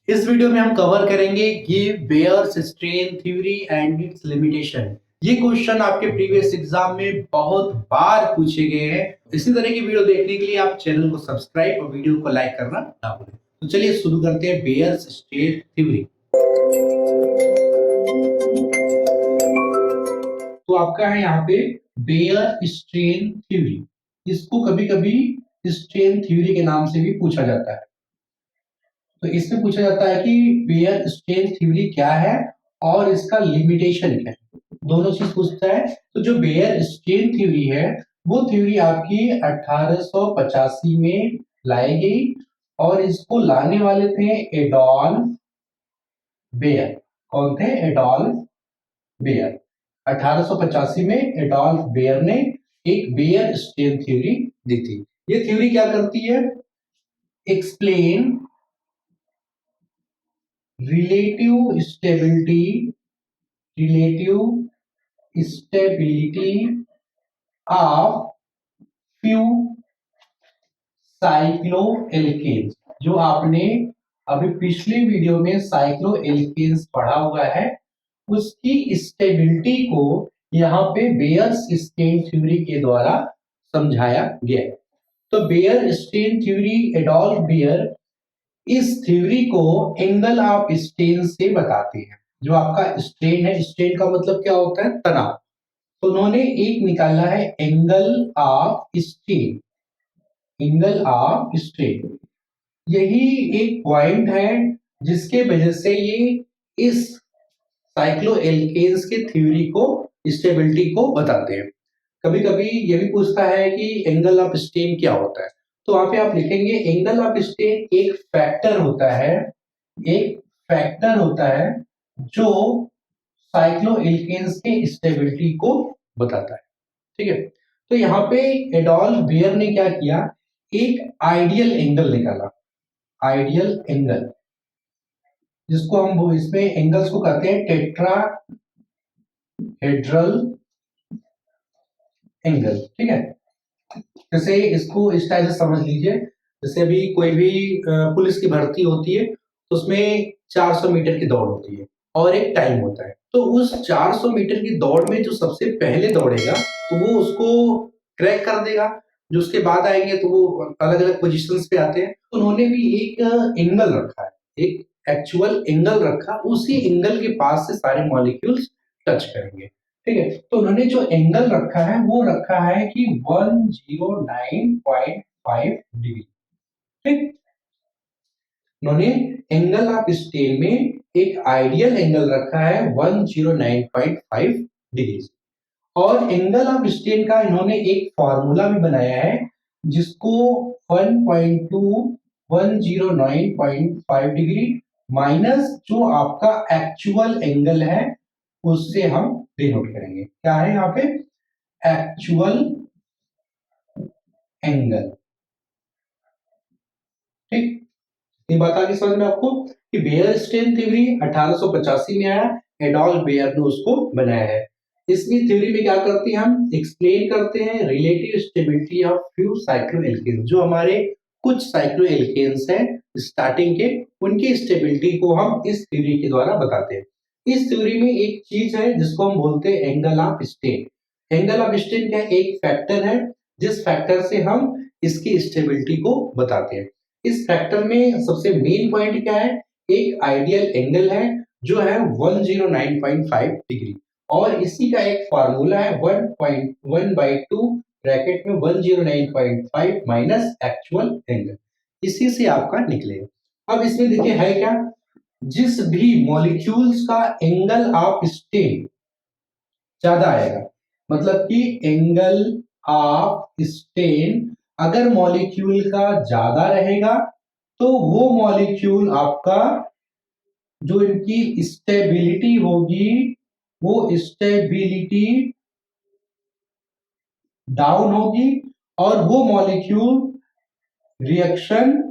इस वीडियो में हम कवर करेंगे गिव Baeyer's strain theory and its limitation. ये क्वेश्चन आपके प्रीवियस एग्जाम में बहुत बार पूछे गए हैं। इसी तरह की वीडियो देखने के लिए आप चैनल को सब्सक्राइब और वीडियो को लाइक करना ना भूलें। तो चलिए शुरू करते हैं बेयर्स स्ट्रेन थ्योरी। तो आपका है यहाँ पे बेयर स्ट्रेन थ्योरी। इसको कभी कभी स्ट्रेन थ्योरी के नाम से भी पूछा जाता है। तो इसमें पूछा जाता है कि बेयर स्ट्रेन थ्योरी क्या है और इसका लिमिटेशन क्या है, दोनों चीज पूछता है। तो जो बेयर स्ट्रेन थ्योरी है वो थ्योरी आपकी 1885 में लाई गई और इसको लाने वाले थे एडोल्फ बेयर। कौन थे? Adolf bear. 1885 में एडोल्फ बेयर ने एक बेयर स्ट्रेन थ्योरी दी थी। ये थ्योरी क्या करती है? Explain relative stability of few cycloalkenes. जो आपने अभी पिछले वीडियो में साइक्लोएल्केन्स पढ़ा हुआ है उसकी स्टेबिलिटी को यहाँ पे बेयर्स स्ट्रेन थ्योरी के द्वारा समझाया गया। तो Baeyer strain theory, Adolf Baeyer इस थ्योरी को एंगल ऑफ स्ट्रेन से बताते हैं। जो आपका स्ट्रेन है, स्ट्रेन का मतलब क्या होता है? तनाव। तो उन्होंने एक निकाला है angle of strain. Angle of strain यही एक पॉइंट है जिसके वजह से ये इस साइक्लोएल्केन्स के थ्योरी को, स्टेबिलिटी को बताते हैं। कभी कभी ये भी पूछता है कि एंगल ऑफ स्ट्रेन क्या होता है। तो वहां पे आप लिखेंगे एंगल ऑफ स्ट्रेन एक फैक्टर होता है, एक फैक्टर होता है जो साइक्लोएल्केन्स के स्टेबिलिटी को बताता है। ठीक है। तो यहाँ पे एडोल्फ बेयर ने क्या किया? एक आइडियल एंगल निकाला। आइडियल एंगल जिसको हम इसमें एंगल्स को कहते हैं टेट्राहेड्रल एंगल। ठीक है। जैसे इसको इस टाइप से समझ लीजिए, जैसे अभी कोई भी पुलिस की भर्ती होती है तो उसमें 400 मीटर की दौड़ होती है और एक टाइम होता है। तो उस 400 मीटर की दौड़ में जो सबसे पहले दौड़ेगा तो वो उसको क्रैक कर देगा। जो उसके बाद आएंगे तो वो अलग अलग पोजीशंस पे आते हैं। तो उन्होंने भी एक एंगल रखा है, एक एक्चुअल एंगल रखा, उसी एंगल के पास से सारे मॉलिक्यूल्स टच करेंगे। ठीक है। तो उन्होंने जो एंगल रखा है वो रखा है कि 109.5 डिग्री। ठीक। उन्होंने एंगल ऑफ स्ट्रेन में एक आइडियल एंगल रखा है 109.5 डिग्री और एंगल ऑफ स्ट्रेन का इन्होंने एक फॉर्मूला भी बनाया है जिसको 1.2 109.5 डिग्री माइनस जो आपका एक्चुअल एंगल है उससे हम डिनोट करेंगे। क्या है यहाँ पे? Actual angle. ठीक। ये बात आगे समझ में आपको कि बेयर स्ट्रेन थ्योरी 1885 में आया, एडोल्फ बेयर ने उसको बनाया है। इसमें थ्योरी में क्या करते हैं? हम एक्सप्लेन करते हैं relative stability of few cycloalkenes. जो हमारे कुछ साइक्लोएल्केन्स हैं स्टार्टिंग के, उनकी स्टेबिलिटी को हम इस थ्योरी के द्वारा बताते हैं। इस थ्योरी में एक चीज है जिसको हम बोलते हैं angle of strain. Angle of strain क्या? एक फैक्टर है जिस फैक्टर से हम इसकी स्टेबिलिटी को बताते हैं। इस फैक्टर में सबसे मेन पॉइंट क्या है? एक आइडियल एंगल है जो है 109.5 डिग्री और इसी का एक फार्मूला है 1.1/2 ब्रैकेट में 109.5 माइनस एक्चुअल एंगल। इसी से आपका निकलेगा। अब इसमें देखिए है क्या? जिस भी मॉलिक्यूल्स का एंगल ऑफ स्ट्रेन ज्यादा आएगा, मतलब कि एंगल ऑफ स्ट्रेन अगर मॉलिक्यूल का ज्यादा रहेगा तो वो मॉलिक्यूल आपका जो इनकी स्टेबिलिटी होगी वो स्टेबिलिटी डाउन होगी और वो मॉलिक्यूल रिएक्शन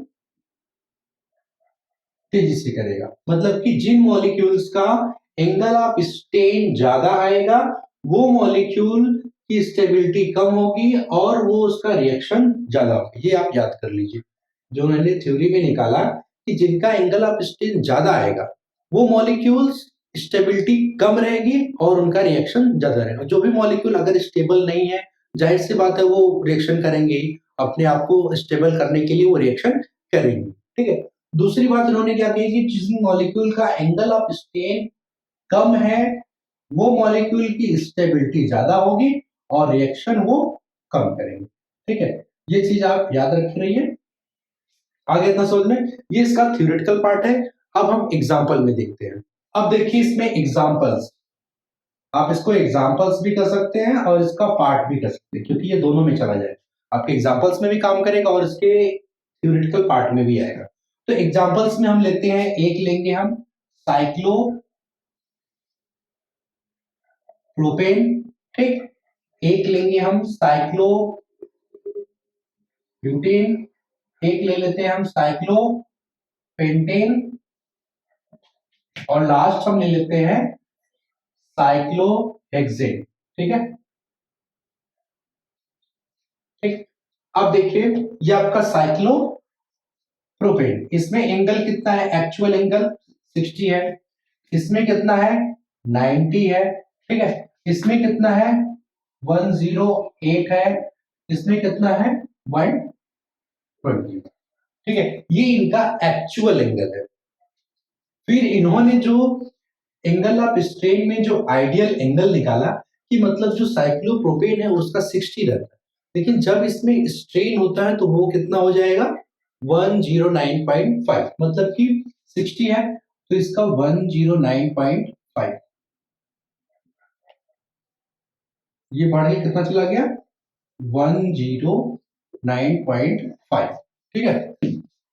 तेजी से करेगा। मतलब कि जिन मॉलिक्यूल्स का एंगल ऑफ स्ट्रेन ज्यादा आएगा वो मॉलिक्यूल की स्टेबिलिटी कम होगी और वो उसका रिएक्शन ज्यादा होगा। ये आप याद कर लीजिए। जो उन्होंने थ्योरी में निकाला कि जिनका एंगल ऑफ स्ट्रेन ज्यादा आएगा वो मॉलिक्यूल्स स्टेबिलिटी कम रहेगी और उनका रिएक्शन ज्यादा रहेगा। जो भी मॉलिक्यूल अगर स्टेबल नहीं है, जाहिर सी बात है वो रिएक्शन करेंगे ही, अपने आप को स्टेबल करने के लिए वो रिएक्शन करेंगे। ठीक है। दूसरी बात इन्होंने क्या कही कि जिस मॉलिक्यूल का एंगल ऑफ स्ट्रेन कम है वो मॉलिक्यूल की स्टेबिलिटी ज्यादा होगी और रिएक्शन वो कम करेंगे। ठीक है, ये चीज आप याद रख रहिए। आगे इतना समझ में, ये इसका थ्योरेटिकल पार्ट है। अब हम एग्जांपल में देखते हैं। अब देखिए इसमें एग्जांपल्स, आप इसको एग्जांपल्स भी कर सकते हैं और इसका पार्ट भी कर सकते हैं, क्योंकि ये दोनों में चला जाए, आपके एग्जांपल्स में भी काम करेगा और इसके थ्योरेटिकल पार्ट में भी आएगा। तो एग्जांपल्स में हम लेते हैं, एक लेंगे हम साइक्लो प्रोपेन, ठीक, एक लेंगे हम साइक्लो ब्यूटेन, एक ले लेते हैं हम साइक्लो पेंटेन और लास्ट हम ले लेते हैं साइक्लोहेक्सेन। ठीक है, ठीक। अब देखिए ये आपका साइक्लो प्रोपेन, इसमें एंगल कितना है, एक्चुअल एंगल 60 है, इसमें कितना है 90 है। ठीक है, इसमें कितना है 108 है, इसमें कितना है 120। ठीक है, ये इनका एक्चुअल एंगल है। फिर इन्होंने जो एंगल ऑफ स्ट्रेन में जो आइडियल एंगल निकाला कि मतलब जो साइक्लोप्रोपेन है उसका 60 रहता है, लेकिन जब इसमें स्ट्रेन होता है तो वो कितना हो जाएगा 109.5, मतलब कि 60 है तो इसका 109.5, ये बढ़ के कितना चला गया 109.5। ठीक है,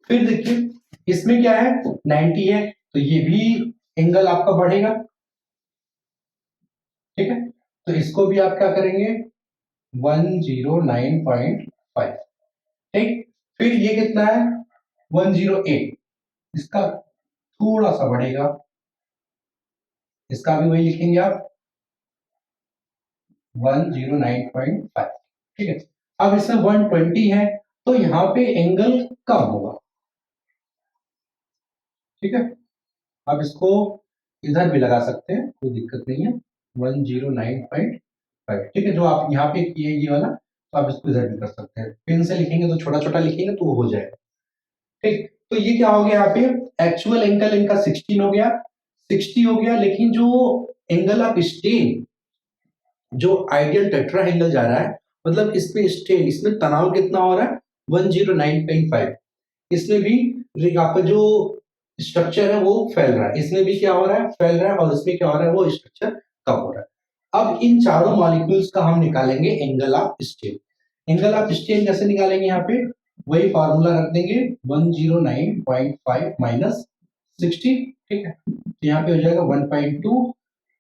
फिर देखिए इसमें क्या है 90 है तो ये भी एंगल आपका बढ़ेगा। ठीक है, तो इसको भी आप क्या करेंगे 109.5। ठीक, फिर ये कितना है 108, इसका थोड़ा सा बढ़ेगा, इसका भी वही लिखेंगे आप 109.5। ठीक है, अब इसमें 120 है तो यहां पे एंगल कम होगा। ठीक है, अब इसको इधर भी लगा सकते हैं, कोई दिक्कत नहीं है 109.5। ठीक है, जो आप यहाँ पे किए ये वाला तो आप इसको इधर भी कर सकते हैं, पेन से लिखेंगे तो छोटा छोटा लिखेंगे तो वो हो जाएगा। ठीक, तो ये क्या हो गया यहाँ पे एक्चुअल एंगल इनका 16 हो गया, 60 हो गया, लेकिन जो एंगल ऑफ स्ट्रेन जो आइडियल टेट्राहेड्रल जा रहा है, मतलब इसमें स्ट्रेन, इसमें तनाव कितना हो रहा है 109.5, इसमें भी आपका जो स्ट्रक्चर है वो फैल रहा है, इसमें भी क्या हो रहा है फैल रहा है, और इसमें क्या हो रहा है वो स्ट्रक्चर कम हो रहा है। अब इन चारों मॉलिक्यूल्स का हम निकालेंगे angle of strain. Angle of strain कैसे निकालेंगे, यहाँ पे वही फार्मूला रख देंगे 109.5 माइनस 60। ठीक है, तो यहाँ पे हो जाएगा 1.2,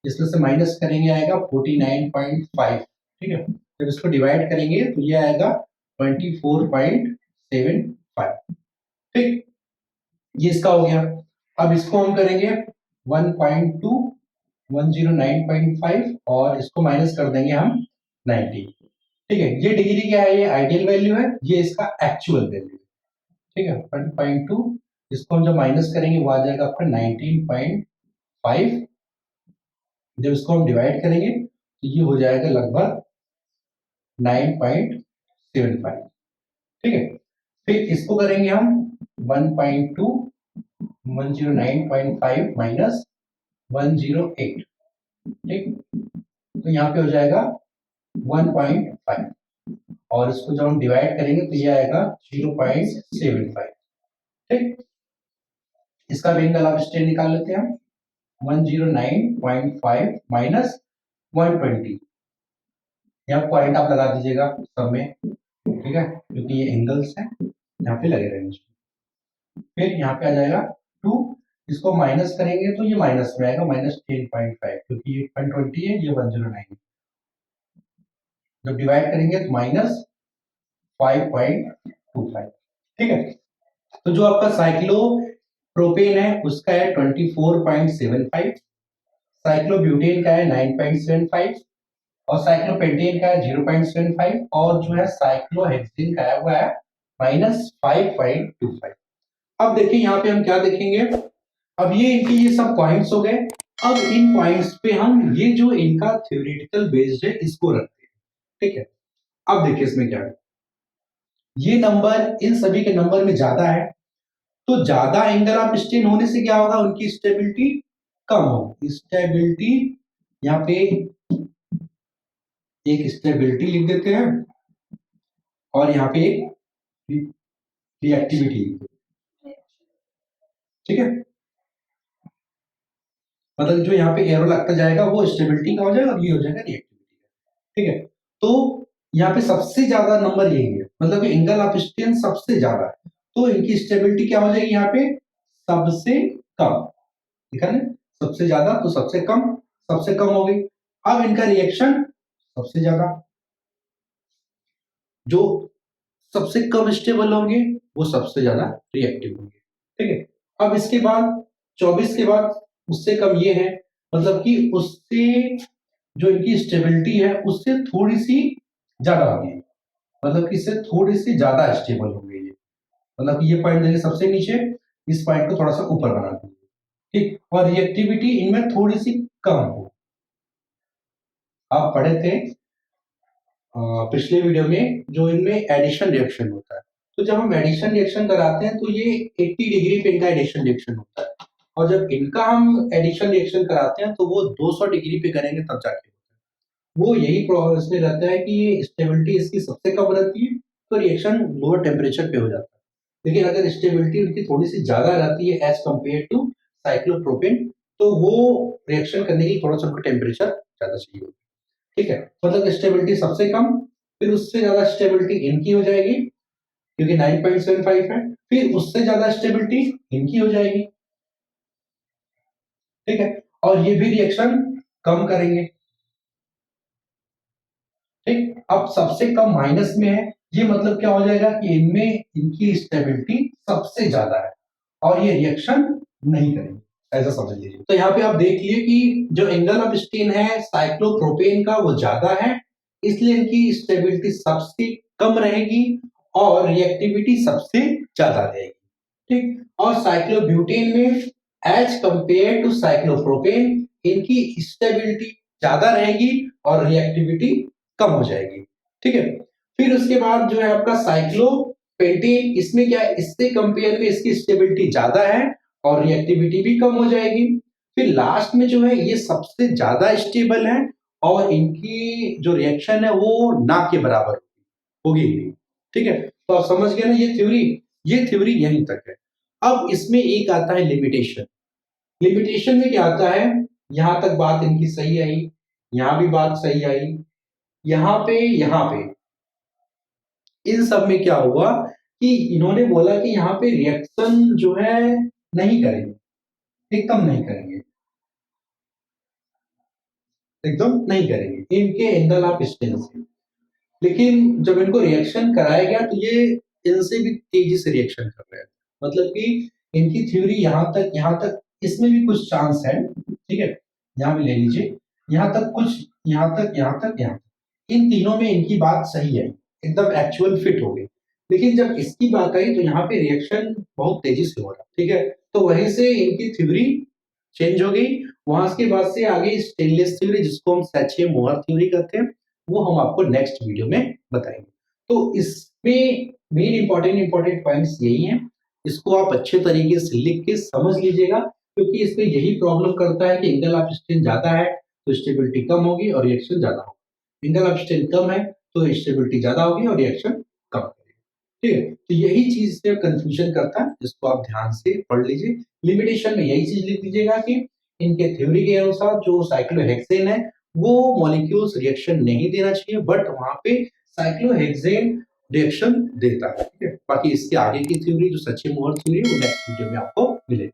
इसमें से माइनस करेंगे आएगा 49.5। ठीक है, जब इसको डिवाइड करेंगे तो ये आएगा 24.75। ठीक, ये इसका हो गया। अब इसको हम करेंगे 1.2 109.5 और इसको माइनस कर देंगे हम 90। ठीक है, ये डिग्री क्या है, ये आइडियल वैल्यू है, ये इसका एक्चुअल वैल्यू है। ठीक है, 1.2, इसको हम जब माइनस करेंगे वो आ जाएगा आपका 19.5। जब इसको हम डिवाइड करेंगे तो ये हो जाएगा लगभग 9.75। ठीक है, फिर इसको करेंगे हम 1.2 109.5 माइनस 108। ठीक, तो यहाँ पे हो जाएगा 1.5 और इसको जब हम डिवाइड करेंगे तो ये आएगा 0.75। ठीक, इसका भी एंगल ऑफ स्ट्रेन निकाल लेते हैं हम 109.5 माइनस 120, यहाँ पॉइंट आप लगा दीजिएगा सब में। ठीक है, क्योंकि ये एंगल्स हैं यहाँ पे लगे रहेंगे। फिर यहाँ पे आ जाएगा 2, इसको माइनस करेंगे तो ये माइनस में आएगा माइनस 10.5, क्योंकि ये 120 है, ये 109। जब डिवाइड करेंगे तो माइनस 5.25। ठीक है, तो जो आपका साइक्लो प्रोपेन है उसका है 24.75, साइक्लोब्यूटेन का है 9.75 और साइक्लोपेंटेन का है 0.75 और जो है साइक्लोहेक्सेन का है वो है -5.25। अब देखिए यहाँ पे हम क्या देखेंगे, अब ये सब पॉइंट्स हो गए। अब इन पॉइंट्स पे हम ये जो इनका थ्योरेटिकल बेस्ड है इसको रखते हैं, ठीक है। अब देखिए इसमें क्या है, ये नंबर इन सभी के नंबर में ज्यादा है, तो ज्यादा एंगल ऑफ स्ट्रेन होने से क्या होगा, उनकी स्टेबिलिटी कम होगी। स्टेबिलिटी यहाँ पे एक स्टेबिलिटी लिख देते हैं और यहाँ पे एक रिएक्टिविटी लिख देते हैं, ठीक है। मतलब जो यहाँ पे एरो लगता जाएगा वो स्टेबिलिटी का हो जाएगा और ये हो जाएगा रिएक्टिविटी का, ठीक है। तो यहाँ पे सबसे ज्यादा नंबर यही है, मतलब एंगल ऑफ स्ट्रेन सबसे ज्यादा है, तो इनकी स्टेबिलिटी क्या हो जाएगी यहाँ पे, सबसे कम, ठीक है ना। सबसे ज्यादा तो सबसे कम हो गई। अब इनका रिएक्शन सबसे ज्यादा, जो सबसे कम स्टेबल होंगे वो सबसे ज्यादा रिएक्टिव होंगे, ठीक है। अब इसके बाद 24 के बाद उससे कम ये है, मतलब कि उससे जो इनकी स्टेबिलिटी है उससे थोड़ी सी ज्यादा होगी, मतलब कि इससे थोड़ी सी ज्यादा स्टेबल होंगे ये, मतलब कि ये पॉइंट देखिए सबसे नीचे, इस पॉइंट को थोड़ा सा ऊपर बना दीजिए, ठीक। और रिएक्टिविटी इनमें थोड़ी सी कम हो। आप पढ़े थे पिछले वीडियो में जो इनमें एडिशन रिएक्शन होता है, तो जब हम एडिशन रिएक्शन कराते हैं तो ये 80 डिग्री पे इनका एडिशन रिएक्शन होता है, और जब इनका हम एडिशन रिएक्शन कराते हैं तो वो 200 डिग्री पे करेंगे तब जाके होता है। वो यही प्रॉब्लम इसमें रहता है कि ये स्टेबिलिटी इसकी सबसे कम रहती है, तो रिएक्शन लोअर टेम्परेचर पे हो जाता है। लेकिन अगर स्टेबिलिटी उनकी थोड़ी सी ज्यादा रहती है एज कम्पेयर टू साइक्लोप्रोपेन, तो वो रिएक्शन करने की थोड़ा सा उनको टेम्परेचर ज्यादा चाहिए होता है, ठीक है। मतलब स्टेबिलिटी सबसे कम, फिर उससे ज्यादा स्टेबिलिटी इनकी हो जाएगी क्योंकि 9.75 है, फिर उससे ज्यादा स्टेबिलिटी इनकी हो जाएगी, ठीक है। और ये भी रिएक्शन कम करेंगे, ठीक। अब सबसे कम माइनस में है, ये मतलब क्या हो जाएगा कि इनमें इनकी स्टेबिलिटी सबसे ज्यादा है और ये रिएक्शन नहीं करेंगे, ऐसा समझ लीजिए। तो यहाँ पे आप देख लिए कि जो एंगल ऑफ स्ट्रेन है साइक्लोप्रोपेन का वो ज्यादा है, इसलिए इनकी स्टेबिलिटी सबसे कम रहेगी और रिएक्टिविटी सबसे ज्यादा रहेगी, ठीक। और साइक्लोब्यूटेन में एज कंपेयर टू साइक्लोप्रोपेन इनकी स्टेबिलिटी ज्यादा रहेगी और रिएक्टिविटी कम हो जाएगी, ठीक है। फिर उसके बाद जो है आपका साइक्लोपेंटेन, इसमें क्या है, इससे कंपेयर में इसकी स्टेबिलिटी ज्यादा है और रिएक्टिविटी भी कम हो जाएगी। फिर लास्ट में जो है ये सबसे ज्यादा स्टेबल है और इनकी जो रिएक्शन है वो ना के बराबर होगी, ठीक है। तो आप समझ गए ना ये थ्योरी यहीं तक है। अब इसमें एक आता है लिमिटेशन। लिमिटेशन में क्या आता है, यहां तक बात इनकी सही आई, यहां भी बात सही आई, यहाँ पे इन सब में क्या हुआ कि इन्होंने बोला कि यहाँ पे रिएक्शन जो है नहीं करेंगे, एकदम नहीं करेंगे, एकदम नहीं करेंगे इनके एंगल ऑफ स्ट्रेन से। लेकिन जब इनको रिएक्शन कराया गया तो ये इनसे भी तेजी से रिएक्शन कर रहे हैं, मतलब कि इनकी थ्योरी यहाँ तक इसमें भी कुछ चांस है, ठीक है। यहाँ भी ले लीजिए, यहाँ तक कुछ, यहाँ तक इन तीनों में इनकी बात सही है, एकदम एक्चुअल फिट हो गई। लेकिन जब इसकी बात आई तो यहाँ पे रिएक्शन बहुत तेजी से हो रहा, ठीक है। तो वहीं से इनकी थ्योरी चेंज हो गई। वहां के बाद से आगे स्टेनलेस थ्योरी, जिसको हम सैचे मोहर थ्योरी कहते हैं, वो हम आपको नेक्स्ट वीडियो में बताएंगे। तो इसमें मेन इंपॉर्टेंट पॉइंट्स यही हैं, इसको आप अच्छे तरीके से लिख के समझ लीजिएगा, क्योंकि इसमें यही प्रॉब्लम करता है कि एंगल ऑफ स्ट्रेन ज्यादा है तो स्टेबिलिटी कम होगी और रिएक्शन ज्यादा होगी, एंगल ऑफ स्ट्रेन कम है तो स्टेबिलिटी ज्यादा होगी और रिएक्शन कम होगी, ठीक है। तो यही चीज से कंफ्यूजन करता है, जिसको आप ध्यान से पढ़ लीजिए। लिमिटेशन में यही चीज लिख लीजिएगा कि इनके थ्योरी के अनुसार जो साइक्लोहेक्सेन है वो मॉलिक्यूल्स रिएक्शन नहीं देना चाहिए, बट वहां पे साइक्लोहेक्सेन रिएक्शन देता है, ठीक है। बाकी इसके आगे की थ्योरी जो सचिन मोहर थ्योरी है वो नेक्स्ट वीडियो में आपको मिलेगी।